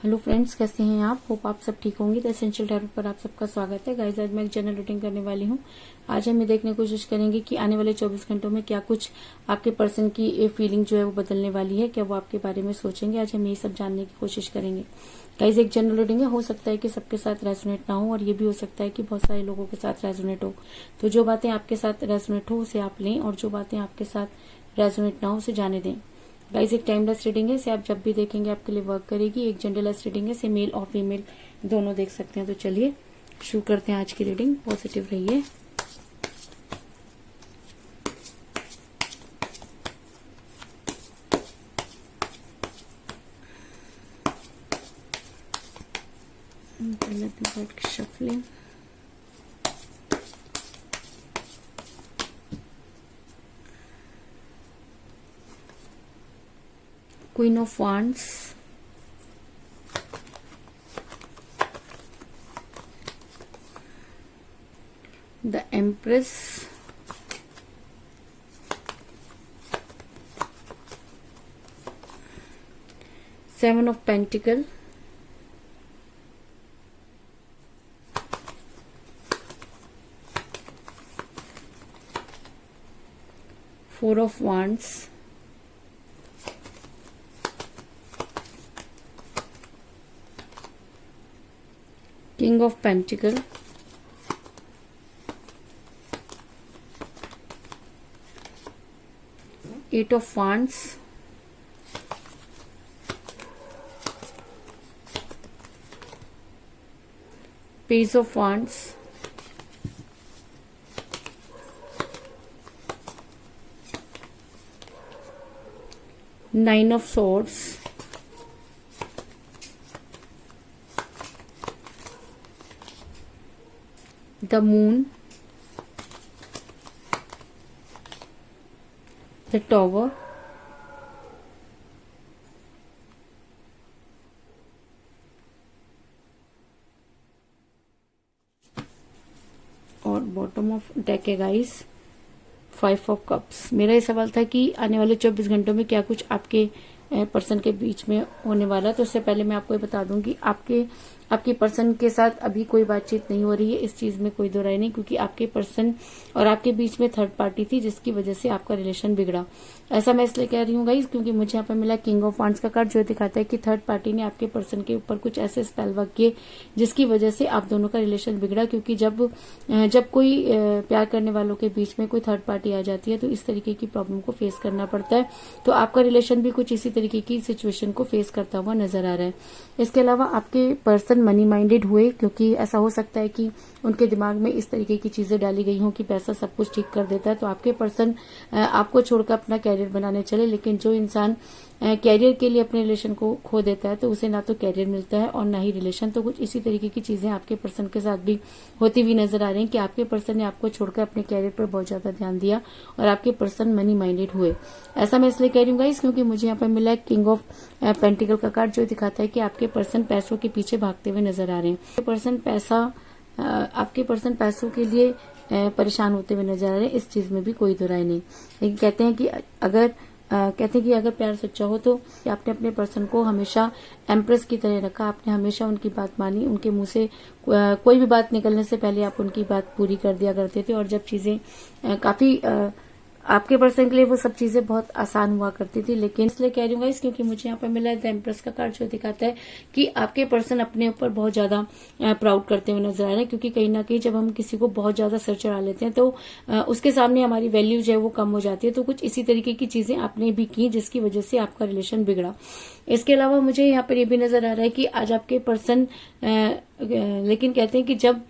Hello friends, कैसे हैं आप? होप आप सब ठीक होंगे। द एसेंशियल टैरोट पर आप सबका स्वागत है। गाइस, आज मैं एक जनरल रीडिंग करने वाली हूँ। आज हम ये देखने की कोशिश करेंगे कि आने वाले 24 घंटों में क्या कुछ आपके पर्सन की फीलिंग जो है वो बदलने वाली है, क्या वो आपके बारे में सोचेंगे। आज हम यही सब जानने की कोशिश करेंगे। गाइस, एक जनरल रीडिंग है, हो सकता है कि सबके साथ रेजोनेट ना हो और ये भी हो सकता है कि बहुत सारे लोगों के साथ रेजोनेट हो। तो जो बातें आपके साथ रेजोनेट हो उसे आप लें और जो बातें आपके साथ रेजोनेट ना हो उसे जाने दें। गाइस, एक टाइमलेस रीडिंग है, इसे आप जब भी देखेंगे आपके लिए वर्क करेगी। एक जेंडरलेस रीडिंग है, इसे मेल और फीमेल दोनों देख सकते हैं। तो चलिए शुरू करते हैं आज की रीडिंग। पॉजिटिव रहिए। Shuffling, Queen of Wands, the Empress, Seven of Pentacles, Four of Wands, King of Pentacles, Eight of Wands, Page of Wands, Nine of Swords, the Moon, the Tower, और बॉटम ऑफ डेक है guys, 5 of cups. मेरा ये सवाल था कि आने वाले 24 घंटों में क्या कुछ आपके पर्सन के बीच में होने वाला है। तो उससे पहले मैं आपको ये बता दूं कि आपके पर्सन के साथ अभी कोई बातचीत नहीं हो रही है। इस चीज में कोई दो राय नहीं, क्योंकि आपके पर्सन और आपके बीच में थर्ड पार्टी थी जिसकी वजह से आपका रिलेशन बिगड़ा। ऐसा मैं इसलिए कह रही हूँ गाइस क्योंकि मुझे यहाँ पर मिला किंग ऑफ वांड्स का कार्ड, जो दिखाता है कि थर्ड पार्टी ने आपके पर्सन के ऊपर कुछ ऐसे स्पेल वर्क किए जिसकी वजह से आप दोनों का रिलेशन बिगड़ा। क्योंकि जब कोई प्यार करने वालों के बीच में कोई थर्ड पार्टी आ जाती है तो इस तरीके की प्रॉब्लम को फेस करना पड़ता है। तो आपका रिलेशन भी कुछ इसी तरीके की सिचुएशन को फेस करता हुआ नजर आ रहा है। इसके अलावा आपके पर्सन मनी माइंडेड हुए, क्योंकि ऐसा हो सकता है कि उनके दिमाग में इस तरीके की चीजें डाली गई हों कि पैसा सब कुछ ठीक कर देता है। तो आपके पर्सन आपको छोड़कर अपना कैरियर बनाने चले, लेकिन जो इंसान कैरियर के लिए अपने रिलेशन को खो देता है तो उसे ना तो कैरियर मिलता है और ना ही रिलेशन। तो कुछ इसी तरीके की चीजें आपके पर्सन के साथ भी होती हुई नजर आ रही हैं कि आपके पर्सन ने आपको छोड़कर अपने कैरियर पर बहुत ज्यादा ध्यान दिया और आपके पर्सन मनी माइंडेड हुए। ऐसा मैं इसलिए कह रही हूँ गाइस क्योंकि मुझे यहाँ पर मिला है किंग ऑफ पेंटिकल का कार्ड, जो दिखाता है कि आपके पर्सन पैसों के पीछे भागते हुए नजर आ रहे हैं। आपके पर्सन पैसों के लिए परेशान होते हुए नजर आ रहे हैं। इस चीज में भी कोई दो राय नहीं। लेकिन कहते हैं कि अगर प्यार सच्चा हो तो आपने अपने पर्सन को हमेशा एम्प्रेस की तरह रखा। आपने हमेशा उनकी बात मानी। उनके मुंह से कोई भी बात निकलने से पहले आप उनकी बात पूरी कर दिया करते थे। और जब चीजें काफी आपके पर्सन के लिए वो सब चीजें बहुत आसान हुआ करती थी। लेकिन इसलिए कह रही हूँ गाइस क्योंकि मुझे यहाँ पर मिला है द एम्प्रेस का कार्ड, जो दिखाता है कि आपके पर्सन अपने ऊपर बहुत ज्यादा प्राउड करते हुए नजर आ रहे हैं। क्योंकि कहीं ना कहीं जब हम किसी को बहुत ज्यादा सर चढ़ा लेते हैं तो उसके सामने हमारी वैल्यू जो है वो कम हो जाती है। तो कुछ इसी तरीके की चीजें आपने भी की जिसकी वजह से आपका रिलेशन बिगड़ा। इसके अलावा मुझे यहाँ पर ये भी नजर आ रहा है कि आज आपके पर्सन लेकिन कहते हैं कि जब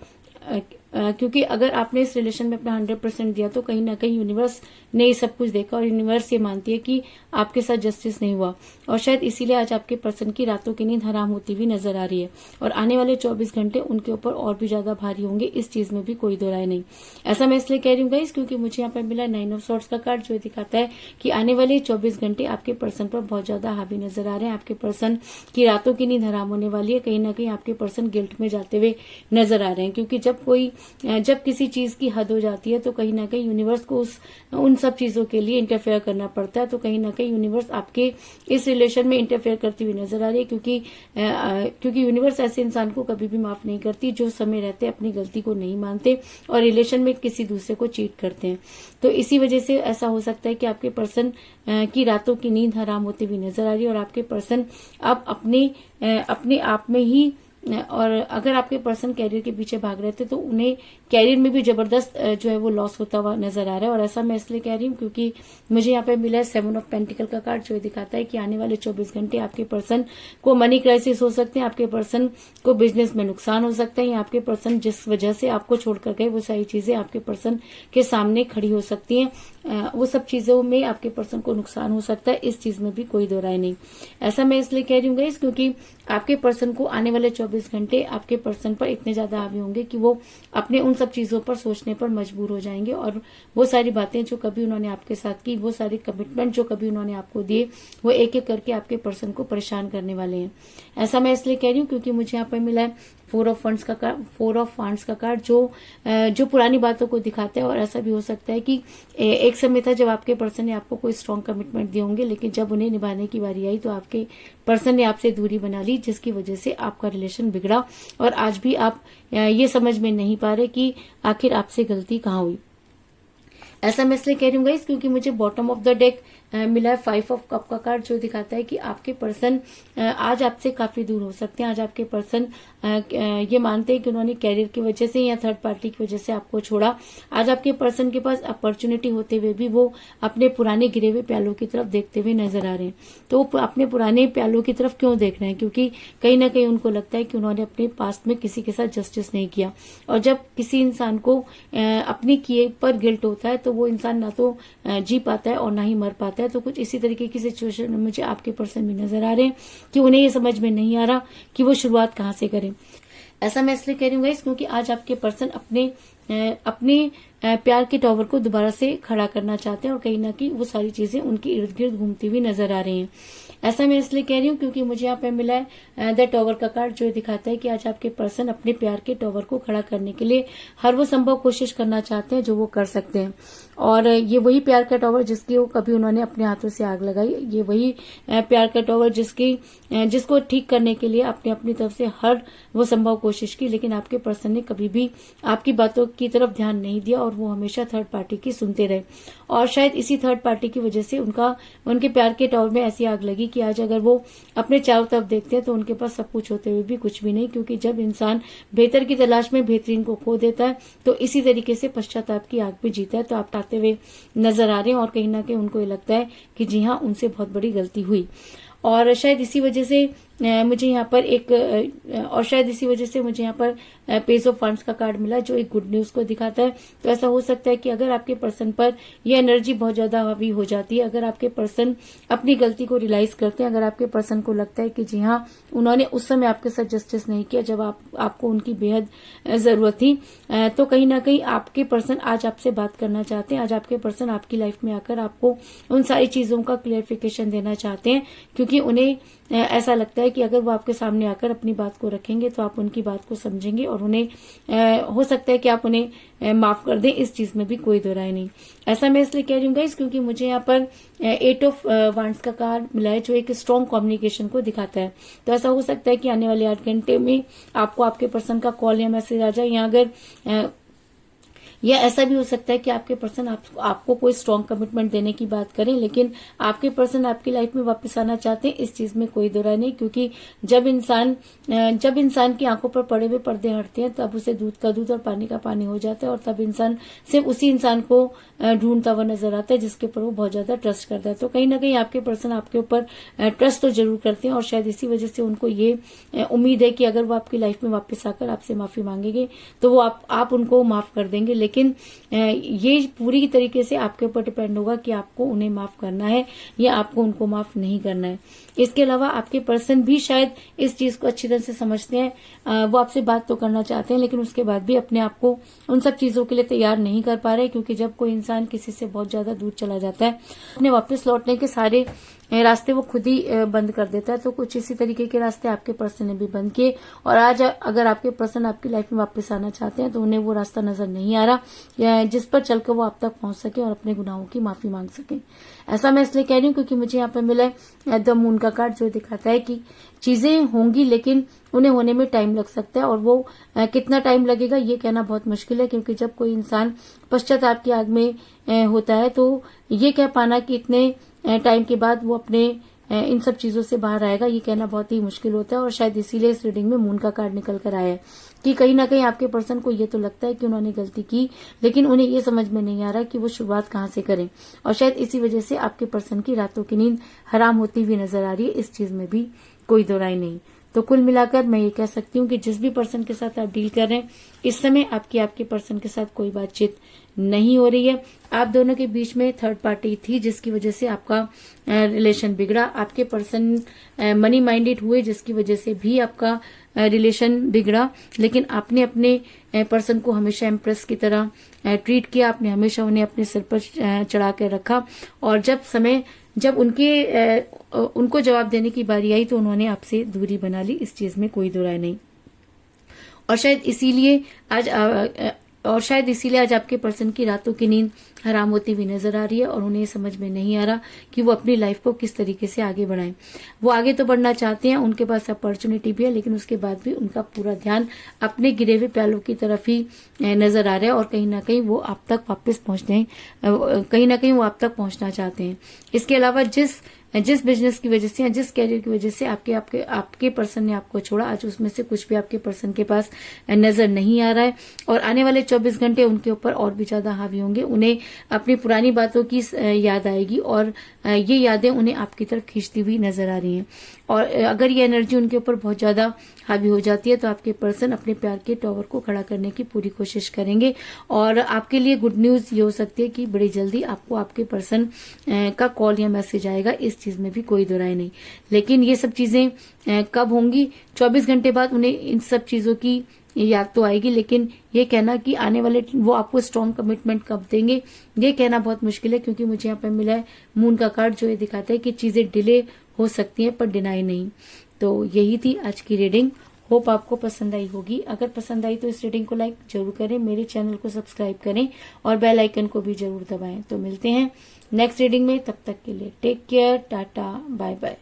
क्योंकि अगर आपने इस रिलेशन में अपना 100% दिया तो कहीं ना कहीं यूनिवर्स ने ये सब कुछ देखा और यूनिवर्स ये मानती है कि आपके साथ जस्टिस नहीं हुआ। और शायद इसीलिए आज आपके पर्सन की रातों की नींद हराम होती हुई नजर आ रही है और आने वाले 24 घंटे उनके ऊपर और भी ज्यादा भारी होंगे। इस चीज में भी कोई दो राय नहीं। ऐसा मैं इसलिए कह रही हूँ गाइस क्योंकि मुझे यहाँ पर मिला 9 ऑफ सॉर्ड्स का कार्ड, जो दिखाता है कि आने वाले 24 घंटे आपके पर्सन पर बहुत ज्यादा हावी नजर आ रहे हैं। आपके पर्सन की रातों की नींद हराम होने वाली है। कहीं ना कहीं आपके पर्सन गिल्ट में जाते हुए नजर आ रहे हैं। क्योंकि जब कोई जब किसी चीज की हद हो जाती है तो कहीं ना कहीं यूनिवर्स को उन सब चीजों के लिए इंटरफेयर करना पड़ता है। तो कहीं ना कहीं यूनिवर्स आपके इस रिलेशन में इंटरफेयर करती हुई नजर आ रही है, क्योंकि यूनिवर्स ऐसे इंसान को कभी भी माफ नहीं करती जो समय रहते अपनी गलती को नहीं मानते और रिलेशन में किसी दूसरे को चीट करते हैं। तो इसी वजह से ऐसा हो सकता है कि आपके पर्सन की रातों की नींद हराम होती हुई नजर आ रही है और आपके पर्सन अब अपने आप में ही, और अगर आपके पर्सन कैरियर के पीछे भाग रहे थे तो उन्हें कैरियर में भी जबरदस्त जो है वो लॉस होता हुआ नजर आ रहा है। और ऐसा मैं इसलिए कह रही हूँ क्योंकि मुझे यहाँ पे मिला है 7 ऑफ पेंटिकल का कार्ड, जो दिखाता है कि आने वाले 24 घंटे आपके पर्सन को मनी क्राइसिस हो सकते हैं, आपके पर्सन को बिजनेस में नुकसान हो सकता है, या आपके पर्सन जिस वजह से आपको छोड़कर गए वो सारी चीजें आपके पर्सन के सामने खड़ी हो सकती हैं। वो सब चीजों में आपके पर्सन को नुकसान हो सकता है, इस चीज में भी कोई दो राय नहीं। ऐसा मैं इसलिए कह रही हूँ गाइस क्योंकि आपके पर्सन को आने वाले 24 घंटे आपके पर्सन पर इतने ज्यादा हावी होंगे कि वो अपने उन सब चीजों पर सोचने पर मजबूर हो जाएंगे और वो सारी बातें जो कभी उन्होंने आपके साथ की, वो सारे कमिटमेंट जो कभी उन्होंने आपको दिए, वो एक एक करके आपके पर्सन को परेशान करने वाले हैं। ऐसा मैं इसलिए कह रही हूँ क्योंकि मुझे यहाँ पर मिला है 4 ऑफ वांड्स का कार्ड जो पुरानी बातों को दिखाता है। और ऐसा भी हो सकता है कि एक समय था जब आपके पर्सन ने आपको कोई स्ट्रांग कमिटमेंट दिए होंगे, लेकिन जब उन्हें निभाने की बारी आई तो आपके पर्सन ने आपसे दूरी बना ली, जिसकी वजह से आपका रिलेशन बिगड़ा और आज भी आप ये समझ में नहीं पा रहे कि आखिर आपसे गलती कहाँ हुई। ऐसा मैं इसलिए कह रही हूँ गाइस क्योंकि मुझे बॉटम ऑफ द डेक मिला है 5 ऑफ कप का कार्ड, जो दिखाता है कि आपके पर्सन आज आपसे काफी दूर हो सकते हैं। आज आपके पर्सन ये मानते हैं कि उन्होंने कैरियर की वजह से या थर्ड पार्टी की वजह से आपको छोड़ा। आज आपके पर्सन के पास अपॉर्चुनिटी होते हुए भी वो अपने पुराने गिरे हुए प्यालों की तरफ देखते हुए नजर आ रहे हैं। तो वो अपने पुराने प्यालों की तरफ क्यों देख रहे हैं? क्योंकि कहीं ना कहीं उनको लगता है कि उन्होंने अपने पास्ट में किसी के साथ जस्टिस नहीं किया, और जब किसी इंसान को अपनी किए पर गिल्ट होता है तो वो इंसान ना तो जी पाता है और ना ही मर पाता है। तो कुछ इसी तरीके की सिचुएशन में मुझे आपके पर्सन भी नजर आ रहे हैं कि उन्हें ये समझ में नहीं आ रहा कि वो शुरुआत कहाँ से करें। ऐसा मैं इसलिए कह रही हूँ गाइस क्योंकि आज आपके पर्सन अपने प्यार के टॉवर को दोबारा से खड़ा करना चाहते हैं और कहीं ना कहीं वो सारी चीजें उनके इर्द गिर्द घूमती हुई नजर आ रही हैं। ऐसा मैं इसलिए कह रही हूँ क्योंकि मुझे यहाँ पे मिला है द टॉवर का कार्ड, जो दिखाता है कि आज आपके पर्सन अपने प्यार के टॉवर को खड़ा करने के लिए हर वो संभव कोशिश करना चाहते हैं जो वो कर सकते हैं। और ये वही प्यार का टॉवर जिसकी वो कभी उन्होंने अपने हाथों से आग लगाई, ये वही प्यार का टॉवर जिसको ठीक करने के लिए आपने अपनी तरफ से हर वो संभव कोशिश की, लेकिन आपके पर्सन ने कभी भी आपकी बातों की तरफ ध्यान नहीं दिया और वो हमेशा थर्ड पार्टी की सुनते रहे। और शायद इसी थर्ड पार्टी की वजह से उनके प्यार के टॉवर में ऐसी आग लगी कि आज अगर वो अपने चारों तरफ देखते हैं तो उनके पास सब कुछ होते हुए भी कुछ भी नहीं। क्योंकि जब इंसान बेहतर की तलाश में बेहतरीन को खो देता है तो इसी तरीके से पश्चाताप की आग पे जीता है। तो आप आते हुए नजर आ रहे हैं और कहीं ना कहीं उनको ये लगता है कि जी हाँ, उनसे बहुत बड़ी गलती हुई। और शायद इसी वजह से मुझे यहाँ पर पेज ऑफ फंड्स का कार्ड मिला, जो एक गुड न्यूज को दिखाता है। तो ऐसा हो सकता है कि अगर आपके पर्सन पर यह एनर्जी बहुत ज्यादा हावी हो जाती है, अगर आपके पर्सन अपनी गलती को रियलाइज करते हैं, अगर आपके पर्सन को लगता है कि जी हाँ, उन्होंने उस समय आपके साथ जस्टिस नहीं किया जब आपको उनकी बेहद जरूरत थी, तो कहीं ना कहीं आपके पर्सन आज आपसे बात करना चाहते हैं। आज आपके पर्सन आपकी लाइफ में आकर आपको उन सारी चीजों का क्लियरिफिकेशन देना चाहते हैं, क्योंकि उन्हें ऐसा लगता है कि अगर वो आपके सामने आकर अपनी बात को रखेंगे तो आप उनकी बात को समझेंगे और उन्हें हो सकता है कि आप उन्हें माफ कर दें। इस चीज में भी कोई दो राय नहीं। ऐसा मैं इसलिए कह रही हूँ गाइस क्योंकि मुझे यहाँ पर 8 ऑफ वांड्स का कार्ड मिला है, जो एक स्ट्रॉन्ग कम्युनिकेशन को दिखाता है। तो ऐसा हो सकता है कि आने वाले 8 घंटे में आपको आपके पर्सन का कॉल या मैसेज आ जाए, या अगर या ऐसा भी हो सकता है कि आपके पर्सन आपको कोई स्ट्रॉन्ग कमिटमेंट देने की बात करें, लेकिन आपके पर्सन आपकी लाइफ में वापस आना चाहते हैं। इस चीज में कोई दो राय नहीं, क्योंकि जब इंसान की आंखों पर पड़े हुए पर्दे हटते हैं तब उसे दूध का दूध और पानी का पानी हो जाता है, और तब इंसान सिर्फ उसी इंसान को ढूंढता हुआ नजर आता है जिसके ऊपर वो बहुत ज्यादा ट्रस्ट करता है। तो कहीं ना कहीं आपके पर्सन आपके ऊपर ट्रस्ट तो जरूर करते हैं, और शायद इसी वजह से उनको ये उम्मीद है कि अगर वो आपकी लाइफ में वापस आकर आपसे माफी मांगेंगे तो वो आप उनको माफ कर देंगे। लेकिन ये पूरी तरीके से आपके ऊपर डिपेंड होगा कि आपको उन्हें माफ करना है या आपको उनको माफ नहीं करना है। इसके अलावा आपके पर्सन भी शायद इस चीज को अच्छी तरह से समझते हैं। वो आपसे बात तो करना चाहते हैं, लेकिन उसके बाद भी अपने आप को उन सब चीजों के लिए तैयार नहीं कर पा रहे, क्योंकि जब कोई इंसान किसी से बहुत ज्यादा दूर चला जाता है, अपने वापस लौटने के सारे रास्ते वो खुद ही बंद कर देता है। तो कुछ इसी तरीके के रास्ते आपके पर्सन ने भी बंद किए, और आज अगर आपके पर्सन आपकी लाइफ में वापस आना चाहते हैं तो उन्हें वो रास्ता नजर नहीं आ रहा जिस पर चलकर वो आप तक पहुंच सके और अपने गुनाहों की माफी मांग सके। ऐसा मैं इसलिए कह रही हूँ क्योंकि मुझे यहाँ पे मिला है द मून का कार्ड, जो दिखाता है कि चीजें होंगी लेकिन उन्हें होने में टाइम लग सकता है, और वो कितना टाइम लगेगा ये कहना बहुत मुश्किल है, क्योंकि जब कोई इंसान पश्चाताप की आग में होता है तो ये कह पाना कि इतने टाइम के बाद वो अपने इन सब चीजों से बाहर आएगा, ये कहना बहुत ही मुश्किल होता है। और शायद इसीलिए इस रीडिंग में मून का कार्ड निकल कर आया है कि कहीं ना कहीं आपके पर्सन को ये तो लगता है कि उन्होंने गलती की, लेकिन उन्हें ये समझ में नहीं आ रहा कि वो शुरुआत कहाँ से करें, और शायद इसी वजह से आपके पर्सन की रातों की नींद हराम होती हुई नजर आ रही है। इस चीज में भी कोई दो राय नहीं। तो कुल मिलाकर मैं ये कह सकती हूँ कि जिस भी पर्सन के साथ आप डील कर रहे हैं इस समय आपके पर्सन के साथ कोई बातचीत नहीं हो रही है। आप दोनों के बीच में थर्ड पार्टी थी जिसकी वजह से आपका रिलेशन बिगड़ा। आपके पर्सन मनी माइंडेड हुए जिसकी वजह से भी आपका रिलेशन बिगड़ा, लेकिन आपने अपने पर्सन को हमेशा इम्प्रेस की तरह ट्रीट किया। आपने हमेशा उन्हें अपने सिर पर चढ़ा कर रखा, और जब उनको जवाब देने की बारी आई तो उन्होंने आपसे दूरी बना ली। इस चीज में कोई दो राय नहीं। और शायद इसीलिए आज आपके पर्सन की रातों की नींद हराम होती हुई नजर आ रही है, और उन्हें समझ में नहीं आ रहा कि वो अपनी लाइफ को किस तरीके से आगे बढ़ाएं। वो आगे तो बढ़ना चाहते हैं, उनके पास अपॉर्चुनिटी भी है, लेकिन उसके बाद भी उनका पूरा ध्यान अपने गिरे हुए प्यालों की तरफ ही नजर आ रहा है, और कहीं ना कहीं वो आप तक वापस पहुंचना चाहते हैं। इसके अलावा जिस बिजनेस की वजह से या जिस कैरियर की वजह से आपके पर्सन ने आपको छोड़ा, आज उसमें से कुछ भी आपके पर्सन के पास नजर नहीं आ रहा है, और आने वाले 24 घंटे उनके ऊपर और भी ज्यादा हावी होंगे। उन्हें अपनी पुरानी बातों की याद आएगी, और ये यादें उन्हें आपकी तरफ खींचती हुई नजर आ रही हैं। और अगर ये एनर्जी उनके ऊपर बहुत ज्यादा हावी हो जाती है तो आपके पर्सन अपने प्यार के टॉवर को खड़ा करने की पूरी कोशिश करेंगे। और आपके लिए गुड न्यूज ये हो सकती है कि बड़ी जल्दी आपको आपके पर्सन का कॉल या मैसेज आएगा। इस चीज में भी कोई दो राय नहीं। लेकिन ये सब चीजें कब होंगी? 24 घंटे बाद उन्हें इन सब चीजों की याद तो आएगी, लेकिन ये कहना कि आने वाले वो आपको स्ट्रॉन्ग कमिटमेंट कब देंगे ये कहना बहुत मुश्किल है, क्योंकि मुझे यहाँ पे मिला है मून का कार्ड, जो ये दिखाता है कि चीजें डिले हो सकती हैं पर डिनाई नहीं। तो यही थी आज की रीडिंग। होप आपको पसंद आई होगी। अगर पसंद आई तो इस रीडिंग को लाइक जरूर करें, मेरे चैनल को सब्सक्राइब करें और बेल आइकन को भी जरूर दबाएं। तो मिलते हैं नेक्स्ट रीडिंग में, तब तक के लिए take care, tata, bye bye.